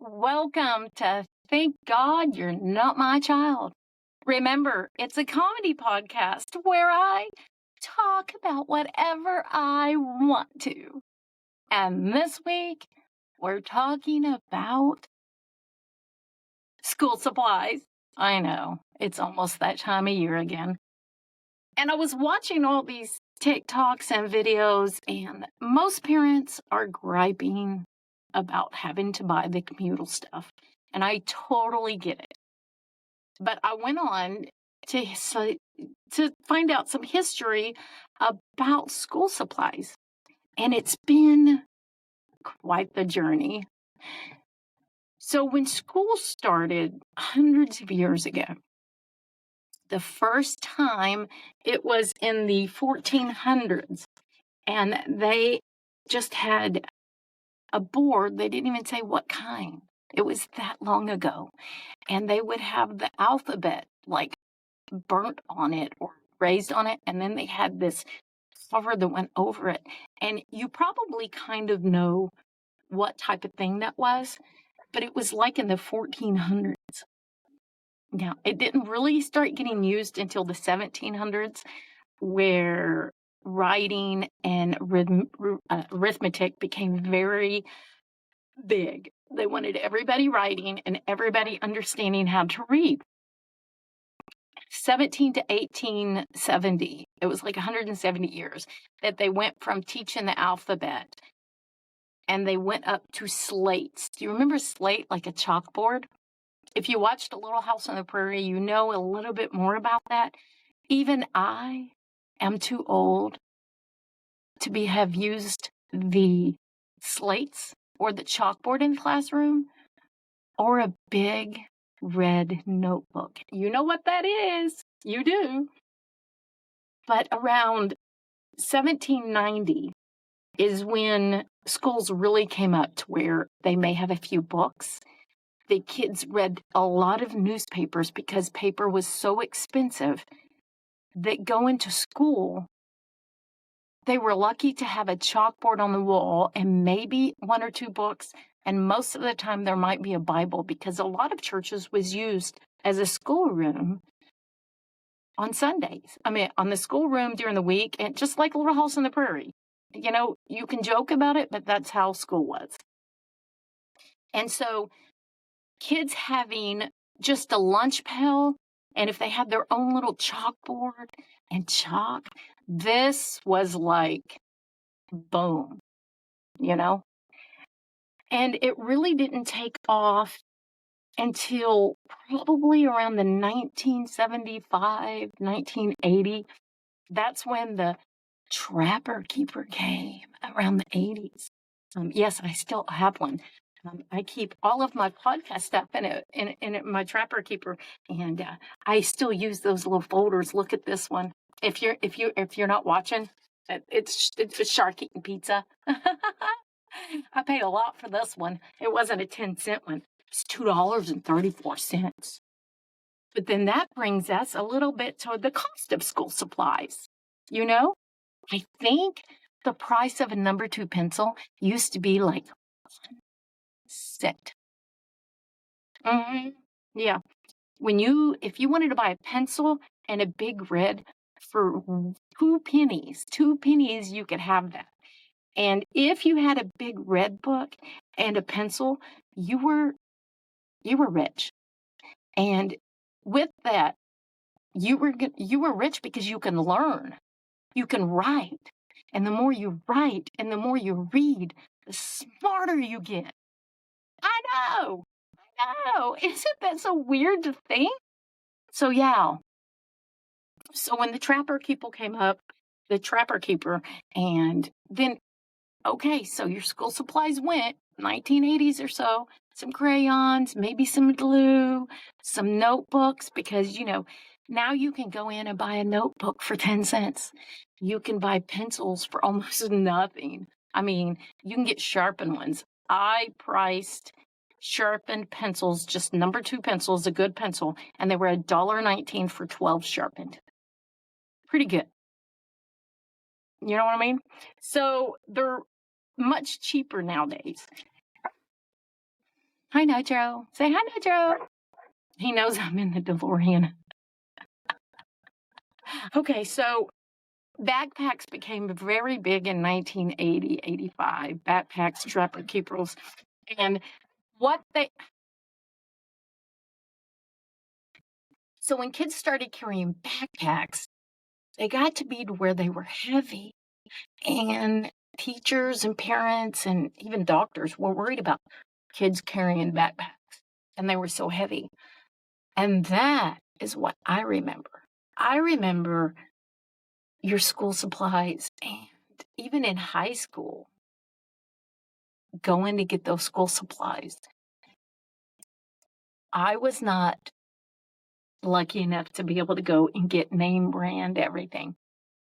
Welcome to Thank God You're Not My Child. Remember, it's a comedy podcast where I talk about whatever I want to. And this week, we're talking about school supplies. I know, it's almost that time of year again. And I was watching all these TikToks and videos, and most parents are griping about having to buy the communal stuff. And I totally get it. But I went on to find out some history about school supplies. And it's been quite the journey. So when school started hundreds of years ago, the first time it was in the 1400s, and they just had a board. They didn't even say what kind. It was that long ago. And they would have the alphabet like burnt on it or raised on it. And then they had this cover that went over it. And you probably kind of know what type of thing that was, but it was like in the 1400s. Now, it didn't really start getting used until the 1700s, where writing and arithmetic became very big. They wanted everybody writing and everybody understanding how to read. 17 to 1870, it was like 170 years that they went from teaching the alphabet and they went up to slates. Do you remember slate, like a chalkboard? If you watched A Little House on the Prairie, you know a little bit more about that. Even I am too old to have used the slates or the chalkboard in the classroom or a big red notebook. You know what that is. You do. But around 1790 is when schools really came up to where they may have a few books. The kids read a lot of newspapers because paper was so expensive that going to school, they were lucky to have a chalkboard on the wall and maybe one or two books. And most of the time there might be a Bible, because a lot of churches was used as a schoolroom on Sundays. I mean, on the schoolroom during the week, and just like a Little House on the Prairie. You know, you can joke about it, but that's how school was. And so kids having just a lunch pail, and if they had their own little chalkboard and chalk, this was like, boom, you know? And it really didn't take off until probably around the 1975, 1980. That's when the Trapper Keeper came, around the 80s. Yes, I still have one. I keep all of my podcast stuff in my Trapper Keeper, and I still use those little folders. Look at this one. If you're not watching, it's a shark eating pizza. I paid a lot for this one. It wasn't a 10-cent one. It's $2.34. But then that brings us a little bit to the cost of school supplies. You know, I think the price of a number 2 pencil used to be like $1. Yeah. If you wanted to buy a pencil and a big red for 2 pennies, you could have that. And if you had a big red book and a pencil, you were rich. And with that, you were rich because you can learn. You can write. And the more you write and the more you read, the smarter you get. I know. Isn't that so weird to think? So, yeah. So when the Trapper Keeper came up, and then, okay, so your school supplies went, 1980s or so, some crayons, maybe some glue, some notebooks, because, now you can go in and buy a notebook for 10 cents. You can buy pencils for almost nothing. I mean, you can get sharpened ones. I priced sharpened pencils, just number 2 pencils, a good pencil, and they were $1.19 for 12 sharpened. Pretty good. You know what I mean? So they're much cheaper nowadays. Hi, Nitro. Say hi, Nitro. He knows I'm in the DeLorean. Okay, so backpacks became very big in 1980, 85. Backpacks, trapper keepers. And what they... So when kids started carrying backpacks, they got to be to where they were heavy. And teachers and parents and even doctors were worried about kids carrying backpacks. And they were so heavy. And that is what I remember. I remember your school supplies, and even in high school, going to get those school supplies. I was not lucky enough to be able to go and get name brand everything.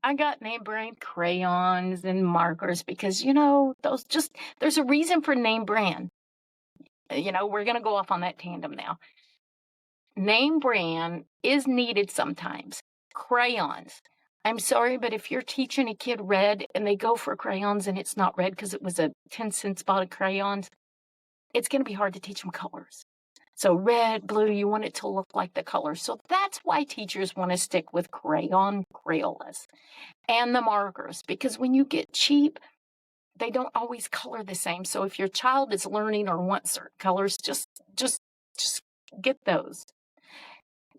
I got name brand crayons and markers because, there's a reason for name brand. We're going to go off on that tandem now. Name brand is needed sometimes. Crayons. I'm sorry, but if you're teaching a kid red and they go for crayons and it's not red because it was a 10-cent spot of crayons, it's going to be hard to teach them colors. So red, blue, you want it to look like the colors. So that's why teachers want to stick with Crayolas, and the markers, because when you get cheap, they don't always color the same. So if your child is learning or wants certain colors, just get those.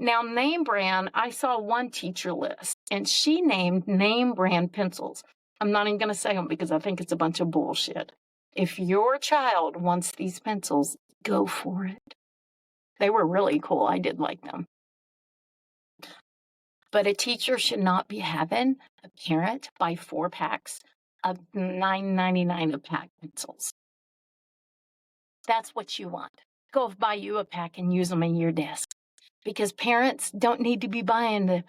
Now, name brand, I saw one teacher list, and she named name brand pencils. I'm not even going to say them because I think it's a bunch of bullshit. If your child wants these pencils, go for it. They were really cool. I did like them. But a teacher should not be having a parent buy 4 packs of $9.99 a pack pencils. That's what you want. Go buy you a pack and use them in your desk. Because parents don't need to be buying the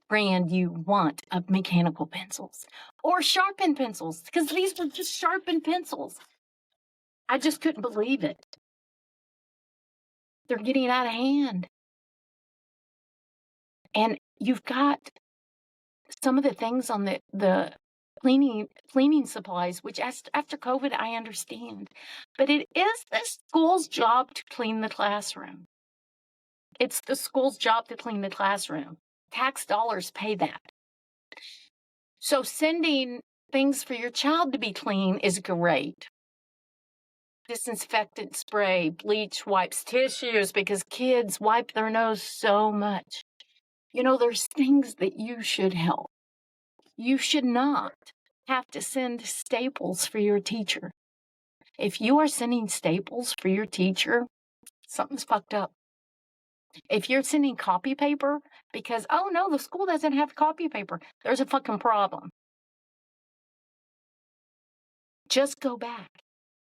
brand you want of mechanical pencils or sharpened pencils, because these were just sharpened pencils. I just couldn't believe it. They're getting out of hand. And you've got some of the things on the cleaning supplies, which after COVID, I understand. But it is the school's job to clean the classroom. It's the school's job to clean the classroom. Tax dollars pay that. So sending things for your child to be clean is great. Disinfectant spray, bleach wipes, tissues, because kids wipe their nose so much. There's things that you should help. You should not have to send staples for your teacher. If you are sending staples for your teacher, something's fucked up. If you're sending copy paper because, oh no, the school doesn't have copy paper, there's a fucking problem. Just go back.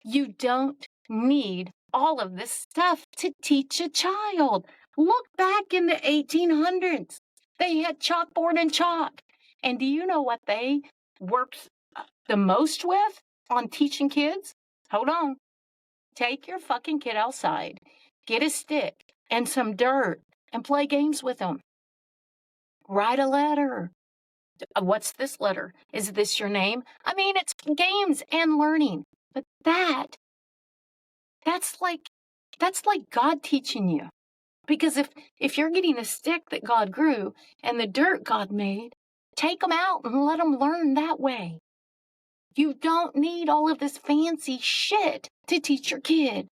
You don't need all of this stuff to teach a child. Look back in the 1800s. They had chalkboard and chalk. And do you know what they worked the most with on teaching kids? Hold on. Take your fucking kid outside, get a stick and some dirt, and play games with them. Write a letter. What's this letter? Is this your name? I mean, it's games and learning. But that's like God teaching you. Because if you're getting a stick that God grew and the dirt God made, take them out and let them learn that way. You don't need all of this fancy shit to teach your kid.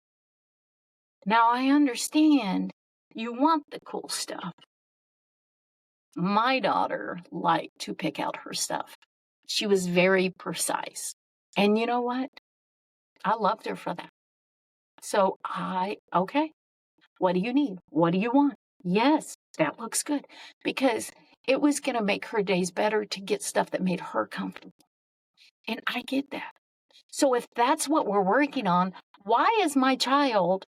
Now, I understand you want the cool stuff. My daughter liked to pick out her stuff. She was very precise. And you know what? I loved her for that. So okay, what do you need? What do you want? Yes, that looks good. Because it was going to make her days better to get stuff that made her comfortable. And I get that. So if that's what we're working on, why is my child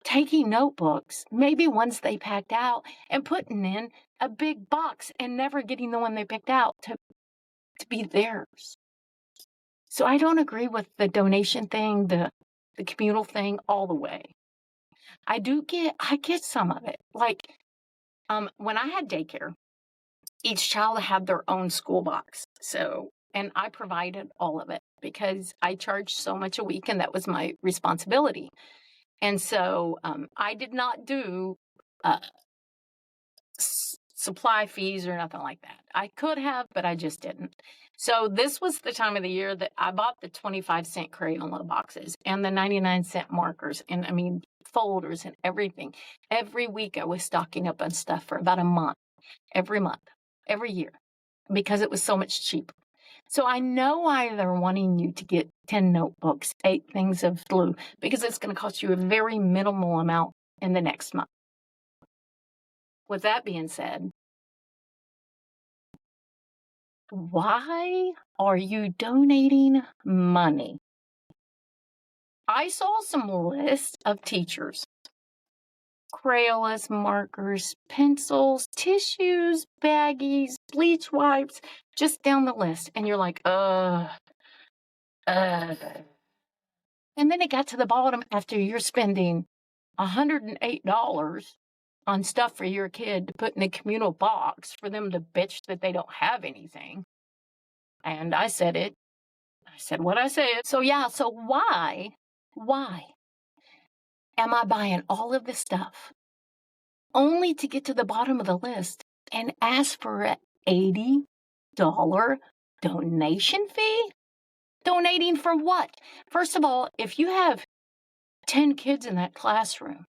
taking notebooks, maybe ones they packed out, and putting in a big box and never getting the one they picked out to be theirs? So I don't agree with the donation thing, the communal thing all the way. I get some of it. Like, when I had daycare, each child had their own school box. And I provided all of it because I charged so much a week and that was my responsibility. And so I did not do uh, supply fees or nothing like that. I could have, but I just didn't. So this was the time of the year that I bought the 25-cent Crayola boxes and the 99-cent markers and folders and everything. Every week I was stocking up on stuff for about a month, every year, because it was so much cheaper. So I know why they're wanting you to get 10 notebooks, 8 things of glue, because it's going to cost you a very minimal amount in the next month. With that being said, why are you donating money? I saw some lists of teachers. Crayolas, markers, pencils, tissues, baggies, bleach wipes, just down the list. And you're like, And then it got to the bottom after you're spending $108 on stuff for your kid to put in a communal box for them to bitch that they don't have anything. And I said it. I said what I said. So yeah, so why am I buying all of this stuff only to get to the bottom of the list and ask for an $80 donation fee? Donating for what? First of all, if you have 10 kids in that classroom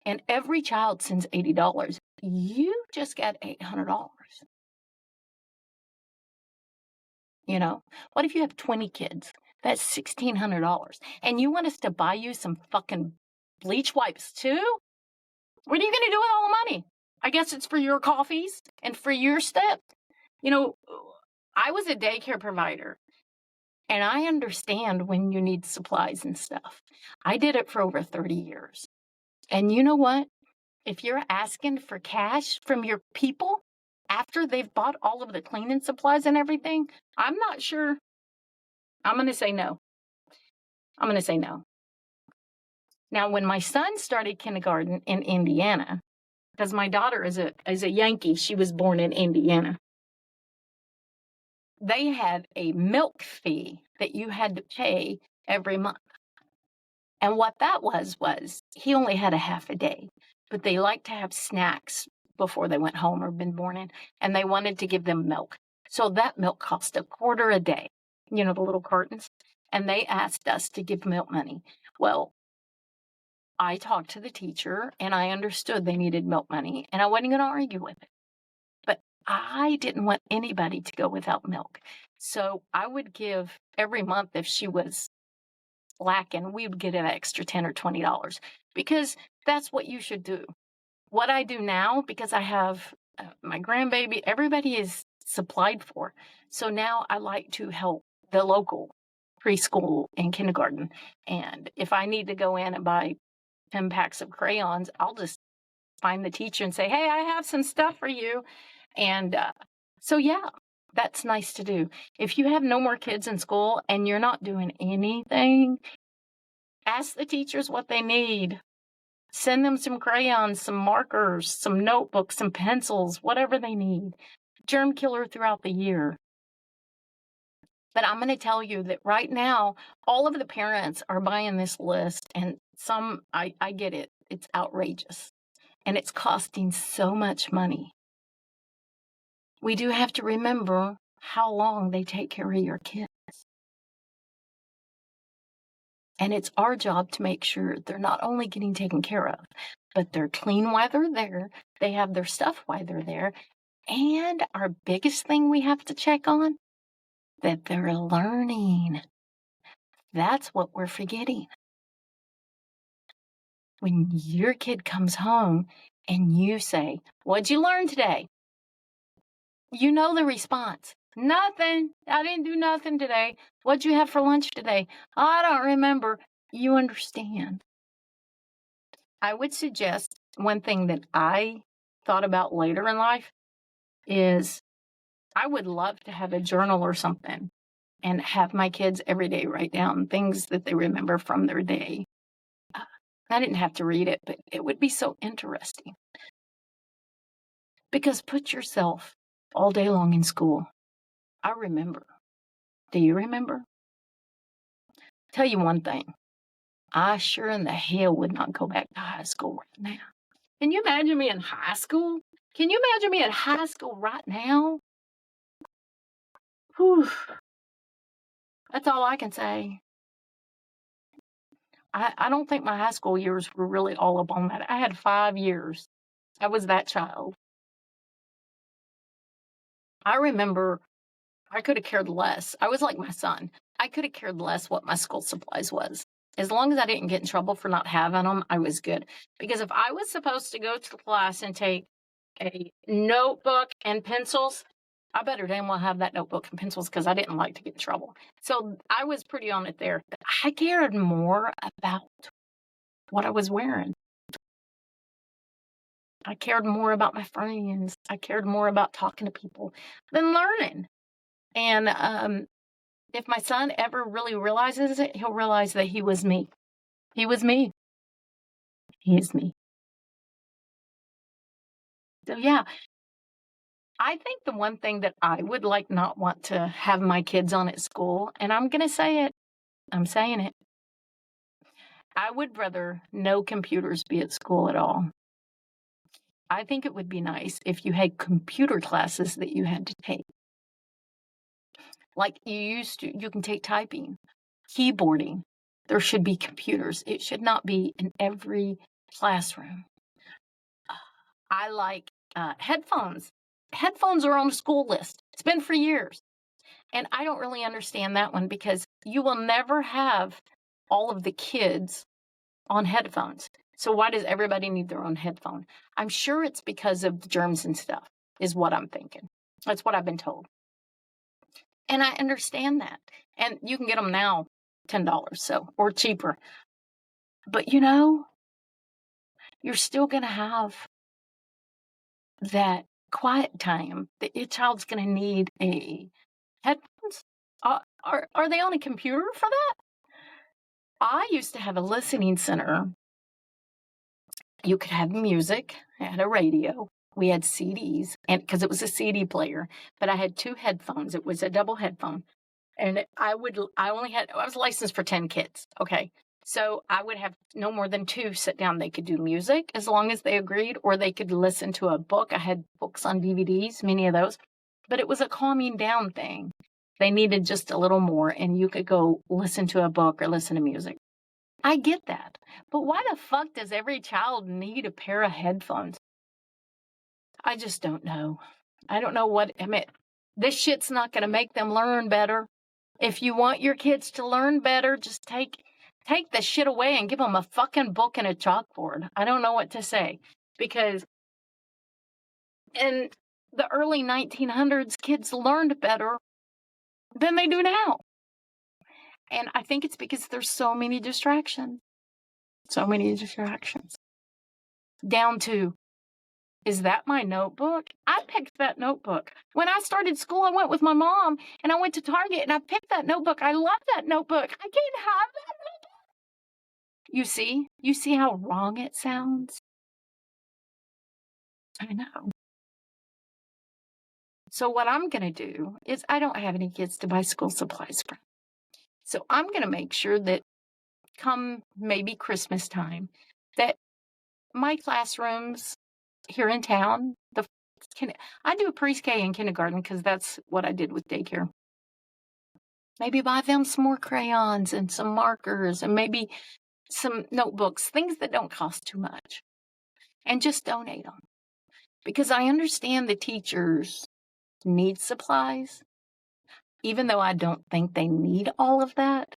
and every child sends $80, you just got $800. You know, what if you have 20 kids? That's $1,600. And you want us to buy you some fucking bleach wipes too? What are you going to do with all the money? I guess it's for your coffees and for your stuff. You know, I was a daycare provider and I understand when you need supplies and stuff. I did it for over 30 years. And you know what? If you're asking for cash from your people after they've bought all of the cleaning supplies and everything, I'm not sure. I'm going to say no. Now, when my son started kindergarten in Indiana, because my daughter is a Yankee, she was born in Indiana, they had a milk fee that you had to pay every month. And what that was he only had a half a day, but they liked to have snacks before they went home or been born in, and they wanted to give them milk. So that milk cost $0.25 a day, you know, the little cartons, and they asked us to give milk money. Well, I talked to the teacher and I understood they needed milk money and I wasn't going to argue with it. But I didn't want anybody to go without milk. So I would give every month if she was lacking, we would get an extra $10 or $20 because that's what you should do. What I do now, because I have my grandbaby, everybody is supplied for. So now I like to help the local preschool and kindergarten. And if I need to go in and buy 10 packs of crayons, I'll just find the teacher and say, hey, I have some stuff for you. And so, yeah, that's nice to do. If you have no more kids in school and you're not doing anything, ask the teachers what they need. Send them some crayons, some markers, some notebooks, some pencils, whatever they need. Germ killer throughout the year. But I'm going to tell you that right now, all of the parents are buying this list, and some, I get it, it's outrageous, and it's costing so much money. We do have to remember how long they take care of your kids. And it's our job to make sure they're not only getting taken care of, but they're clean while they're there, they have their stuff while they're there, and our biggest thing we have to check on, that they're learning. That's what we're forgetting. When your kid comes home and you say, what'd you learn today? You know the response. Nothing. I didn't do nothing today. What'd you have for lunch today? I don't remember. You understand. I would suggest one thing that I thought about later in life is I would love to have a journal or something and have my kids every day write down things that they remember from their day. I didn't have to read it, but it would be so interesting. Because put yourself all day long in school. I remember. Do you remember? Tell you one thing. I sure in the hell would not go back to high school right now. Can you imagine me in high school? Can you imagine me in high school right now? Whew. That's all I can say. I don't think my high school years were really all up on that. I had 5 years. I was that child. I remember I could have cared less. I was like my son. I could have cared less what my school supplies was. As long as I didn't get in trouble for not having them, I was good. Because if I was supposed to go to class and take a notebook and pencils, I better damn well have that notebook and pencils because I didn't like to get in trouble. So I was pretty on it there. I cared more about what I was wearing. I cared more about my friends. I cared more about talking to people than learning. And if my son ever really realizes it, he'll realize that he was me. He was me. He is me. So yeah, I think the one thing that I would like not want to have my kids on at school, and I'm going to say it, I'm saying it. I would rather no computers be at school at all. I think it would be nice if you had computer classes that you had to take. Like you used to, you can take typing, keyboarding. There should be computers. It should not be in every classroom. I like headphones. Headphones are on the school list. It's been for years. And I don't really understand that one because you will never have all of the kids on headphones. So why does everybody need their own headphone? I'm sure it's because of the germs and stuff, is what I'm thinking. That's what I've been told. And I understand that. And you can get them now, $10, or cheaper. But you're still going to have that quiet time that your child's going to need a headphones. Are they on a computer for that? I used to have a listening center. You could have music, I had a radio. We had CDs, and because it was a CD player, but I had 2 headphones. It was a double headphone. And I was licensed for 10 kids. Okay. So I would have no more than 2 sit down. They could do music as long as they agreed, or they could listen to a book. I had books on DVDs, many of those, but it was a calming down thing. They needed just a little more, and you could go listen to a book or listen to music. I get that. But why the fuck does every child need a pair of headphones? I just don't know. I don't know what, I mean, this shit's not going to make them learn better. If you want your kids to learn better, just take the shit away and give them a fucking book and a chalkboard. I don't know what to say. Because in the early 1900s, kids learned better than they do now. And I think it's because there's so many distractions. So many distractions. Down to, is that my notebook? I picked that notebook. When I started school, I went with my mom and I went to Target and I picked that notebook. I love that notebook. I can't have that notebook. You see how wrong it sounds? I know. So what I'm going to do is I don't have any kids to buy school supplies for. So I'm going to make sure that come maybe Christmas time, that my classrooms here in town, I do pre-K and kindergarten because that's what I did with daycare. Maybe buy them some more crayons and some markers and maybe some notebooks, things that don't cost too much, and just donate them. Because I understand the teachers need supplies, even though I don't think they need all of that.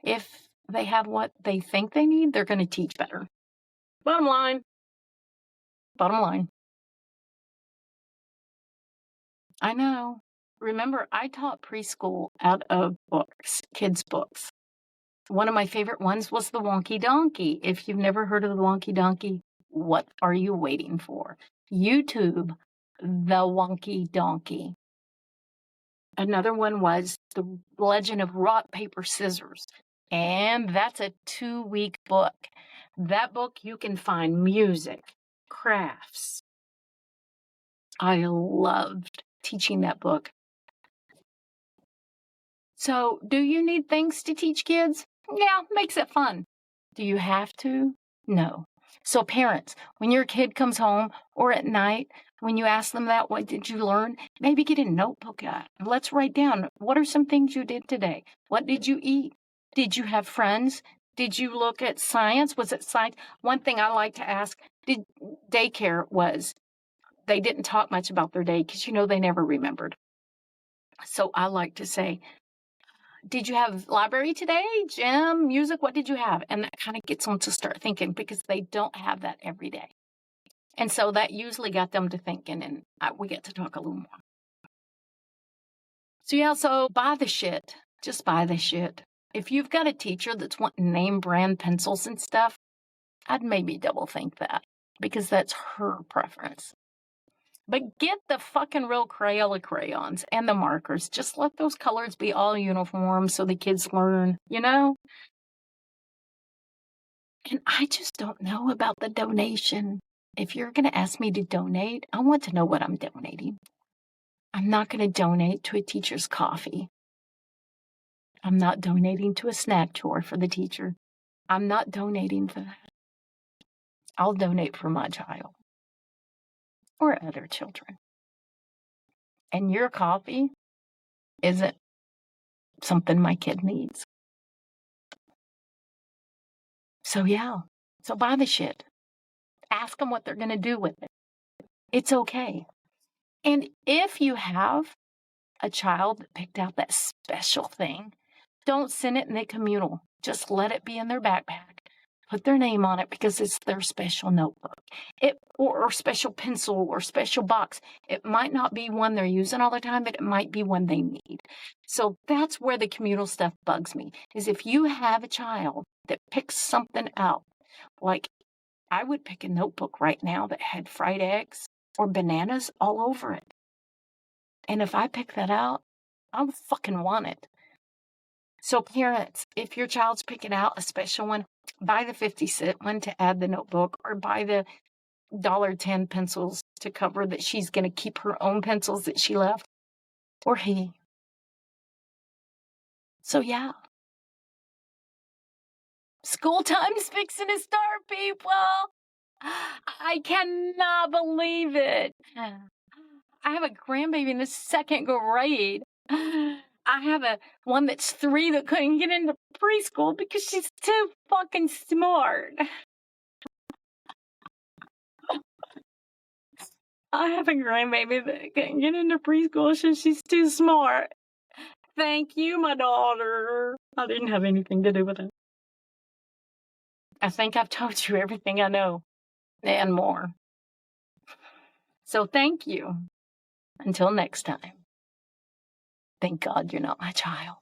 If they have what they think they need, they're going to teach better. Bottom line. I know. Remember, I taught preschool out of books, kids' books. One of my favorite ones was The Wonky Donkey. If you've never heard of The Wonky Donkey, what are you waiting for? YouTube, The Wonky Donkey. Another one was The Legend of Rock, Paper, Scissors. And that's a 2-week book. That book, you can find music, crafts. I loved teaching that book. So, do you need things to teach kids? Yeah, makes it fun. Do you have to? No. So, parents, when your kid comes home or at night, when you ask them that, what did you learn? Maybe get a notebook out. Let's write down what are some things you did today? What did you eat? Did you have friends? Did you look at science? Was it science? One thing I like to ask did daycare was they didn't talk much about their day because they never remembered. So I like to say, did you have library today, gym, music? What did you have? And that kind of gets them to start thinking because they don't have that every day. And so that usually got them to thinking, and we get to talk a little more. So yeah, so buy the shit. Just buy the shit. If you've got a teacher that's wanting name brand pencils and stuff, I'd maybe double think that because that's her preference. But get the fucking real Crayola crayons and the markers. Just let those colors be all uniform so the kids learn, And I just don't know about the donation. If you're going to ask me to donate, I want to know what I'm donating. I'm not going to donate to a teacher's coffee. I'm not donating to a snack drawer for the teacher. I'm not donating for that. I'll donate for my child or other children. And your coffee isn't something my kid needs. So yeah, so buy the shit. Ask them what they're going to do with it. It's okay. And if you have a child that picked out that special thing, don't send it in the communal. Just let it be in their backpack. Put their name on it because it's their special notebook. Or special pencil or special box. It might not be one they're using all the time, but it might be one they need. So that's where the communal stuff bugs me, is if you have a child that picks something out, like I would pick a notebook right now that had fried eggs or bananas all over it. And if I pick that out, I would fucking want it. So parents, if your child's picking out a special one, buy the 50-cent one to add the notebook or buy the $1.10 pencils to cover that she's going to keep her own pencils that she left, or he. So yeah. School time's fixing to start, people. I cannot believe it. I have a grandbaby in the second grade. I have one that's 3 that couldn't get into preschool because she's too fucking smart. I have a grandbaby that couldn't get into preschool since she's too smart. Thank you, my daughter. I didn't have anything to do with it. I think I've told you everything I know and more. So thank you. Until next time. Thank God you're not my child.